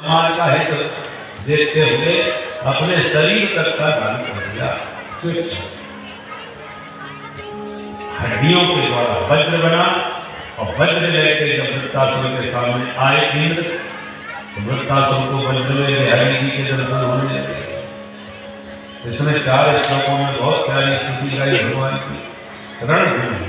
समाज का हित देखते हुए अपने शरीर तक का दान कर दिया। हड्डियों के द्वारा वज्र बना और वज्र लेकर जब वृत्तासुर के सामने आए इंद्र, तो वृत्तासुर को वज्र में हरि जी के दर्शन होने लगे। इसमें 4 श्लोकों में बहुत प्यारी स्तुति गाई भगवान की। रणभूमि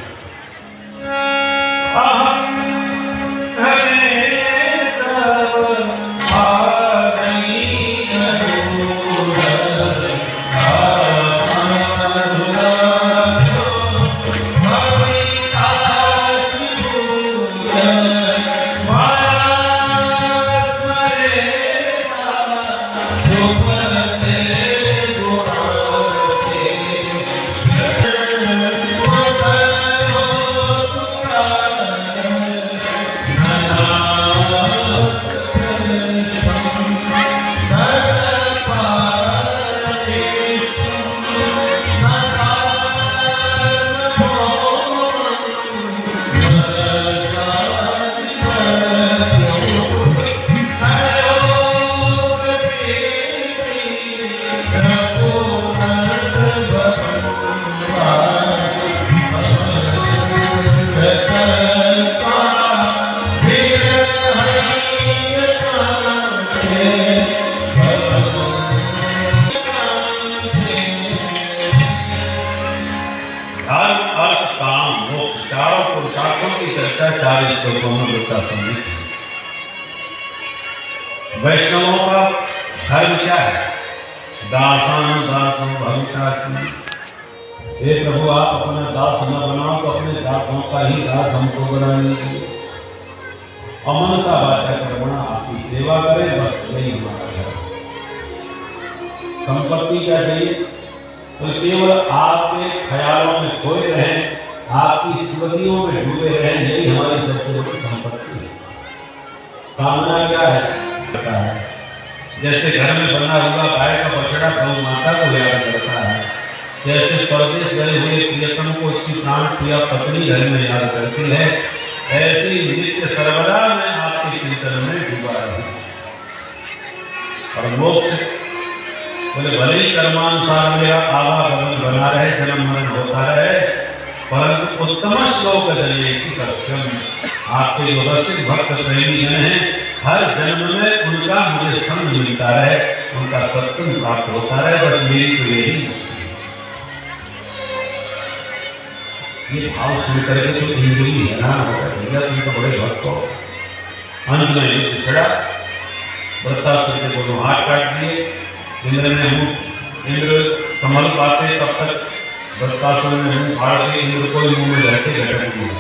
वैष्णवों का धर्म क्या है? दासान दासों भविष्यासी। हे प्रभु, आप अपना दास न बनाओ तो अपने दासों का ही दास हमको बना लीजिए। अमनता वाचा कर्मणा, आपकी सेवा करें, बस यही हमारा धर्म। संपत्ति क्या चाहिए? तो केवल आपके ख्यालों में खोए रहें, आपकी स्मृतियों में डूबे रहें, यही हमारी सबसे बड़ी संपत्ति है। कामना क्या है? जैसे घर में बना हुआ गाय का बछड़ा गौ माता को याद करता है, जैसे परदेश गए हुए प्रियतम को उसकी प्राण प्रिया पत्नी घर में याद करती है, ऐसे ही नित्य सर्वदा मैं आपके चिंतन में डूबा रही। और मोक्ष बोले भले ही कर्मानुसार मेरा आवागमन बना रहे, जन्म मरण होता रहे, परंतु उत्तम श्लोक जनेसी सत्यम। आपके जो रसिक भक्त प्रेमी जन हैं, हर जन्म में उनका मुझे संग मिलता रहे, उनका सत्संग प्राप्त होता रहे, बस मेरी तो यही। ये भाव सुन करके तो इंद्री हैरान होता है, भैया तुम तो बड़े भक्त हो। अंत में युद्ध छिड़ा, वृत्तासुर के दोनों हाथ काट दिए। इंद्र संभल पाते तब तक वृत्तासुर ने मुंह फाड़ के इंद्र को मुंह में रहते घटक दिया,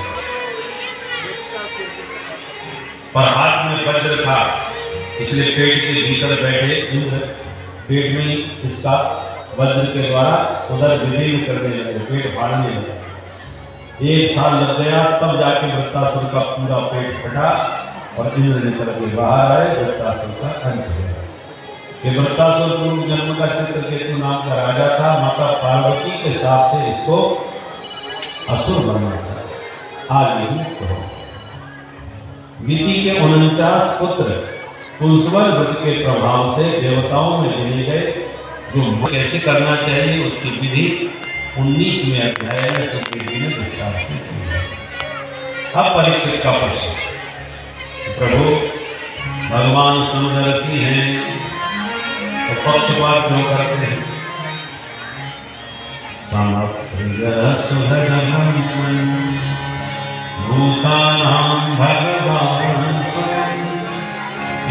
पर हाथ में वज्र था, इसलिए पेट के भीतर बैठे इंद्र पेट में इसका वज्र के द्वारा उधर विलीन करने लगे, पेट फाड़ने लगे। 1 साल लग गया, तब जाके वृत्तासुर का पूरा पेट फटा और इंद्र निकल के बाहर आए। वृत्तासुर का अंत हो गया। ये वृत्तासुर पूर्व जन्म का चित्रकेतु नाम का राजा था, माता पार्वती के साथ से इसको असुर बनना था। आज यही करो। नीति के 49 पुत्र कुंसवन व्रत के प्रभाव से देवताओं में गिने गए। जो कैसे करना चाहिए उसकी विधि 19वें अध्याय में सुखदेव जी ने विस्तार से समझाया। अब परीक्षित का प्रश्न, प्रभु भगवान समदर्शी हैं तो पक्षपात क्यों करते हैं? भूतानां भगवान् स्वयं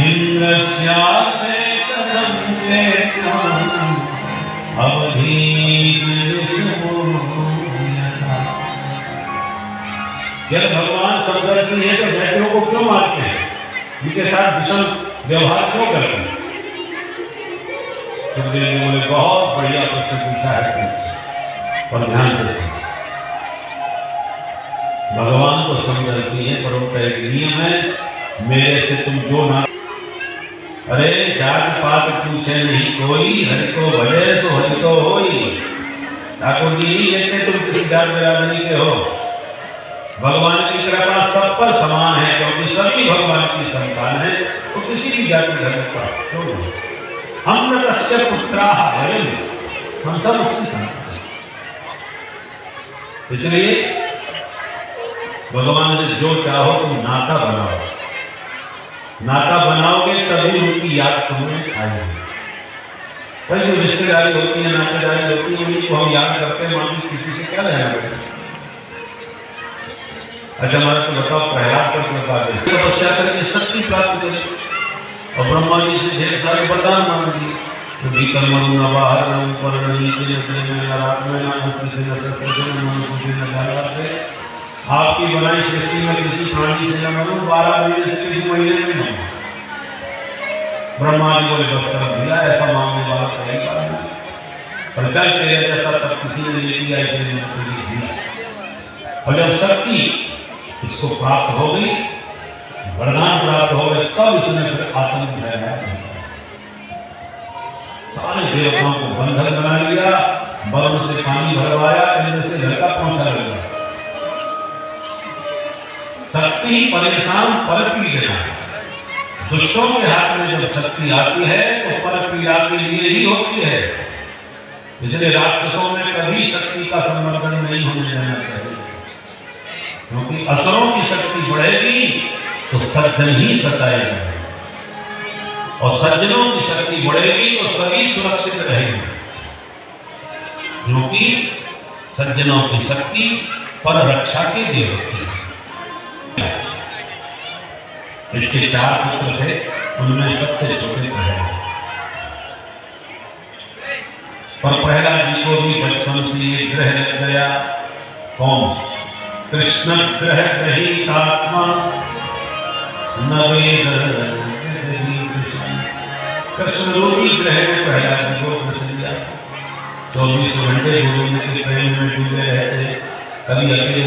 इंद्रस्याते कथं चेत्त्वम् अवधीर्यता। जब भगवान समदर्शी है तो दैत्यों को क्यों मारते हैं? उनके साथ विषम व्यवहार क्यों करते हैं? सुखदेव जी ने बहुत बढ़िया प्रश्न पूछा है, और ध्यान से भगवान को समदर्शी है, पर उनका एक नियम है, मेरे से तुम जो ना। अरे जात पात पूछे नहीं कोई, हरि को भजे सो हरि को होई। ठाकुर जी नहीं कहते तुम किसी जात बिरादरी के हो, भगवान की कृपा सब पर समान है, क्योंकि सभी भगवान की संतान है, तो किसी भी जाति धर्म का क्यों नहीं। हम न कश्य पुत्राः वयम्, हम सब उसकी संतान हैं। इसलिए भगवान से जो चाहो तुम नाता बनाओ, नाता बनाओगे तभी उनकी याद तुम्हें आएगी। भाई जो रिश्तेदारी होती है, नातेदारी होती है, उन्हीं को हम याद करते हैं, मान किसी से क्या लेना है। अच्छा हमारा तो बताओ, प्रहलाद पर कृपा करें, तपस्या करके शक्ति प्राप्त करें और ब्रह्मा जी से ढेर सारे वरदान मांग दिए। आपकी बनाई सृष्टि में किसी प्राणी से न मरो, 12 महीने से किसी महीने में नहीं। ब्रह्मा जी बोले भैया ऐसा मांगने वाला कहीं बार नहीं, पर चल तेरे जैसा तब किसी ने नहीं किया, इसलिए मैंने दिया। और जब शक्ति इसको प्राप्त हो गई, वरदान प्राप्त हो गए, तब इसने फिर आत्म है सारे देवताओं को बंधन बना लिया, वरुण से पानी भरवाया, इंद्र से घर का पहुंचा लिया। शक्ति परेशान पर पीड़ित है। दुष्टों के हाथ में जब शक्ति आती है तो पर पीड़ा के लिए ही होती है। इसलिए राक्षसों में कभी शक्ति का संवर्धन नहीं होने देना चाहिए, क्योंकि असुरों की शक्ति बढ़ेगी तो सज्जन ही सताएगा, और सज्जनों की शक्ति बढ़ेगी तो सभी सुरक्षित रहेंगे, क्योंकि सज्जनों की शक्ति पर रक्षा के लिए होती है। इसके 4 पुत्र थे, उनमें सबसे छोटे प्रहलाद। पर प्रहलाद जी को भी बचपन से ये ग्रह लग गया, कौन? कृष्ण ग्रह ग्रहीतात्मा न वेद। कृष्ण रूपी ग्रह में प्रहलाद जी को कृष्ण दिया। 24 घंटे गुरु के प्रेम में डूबे रहते, कभी अकेले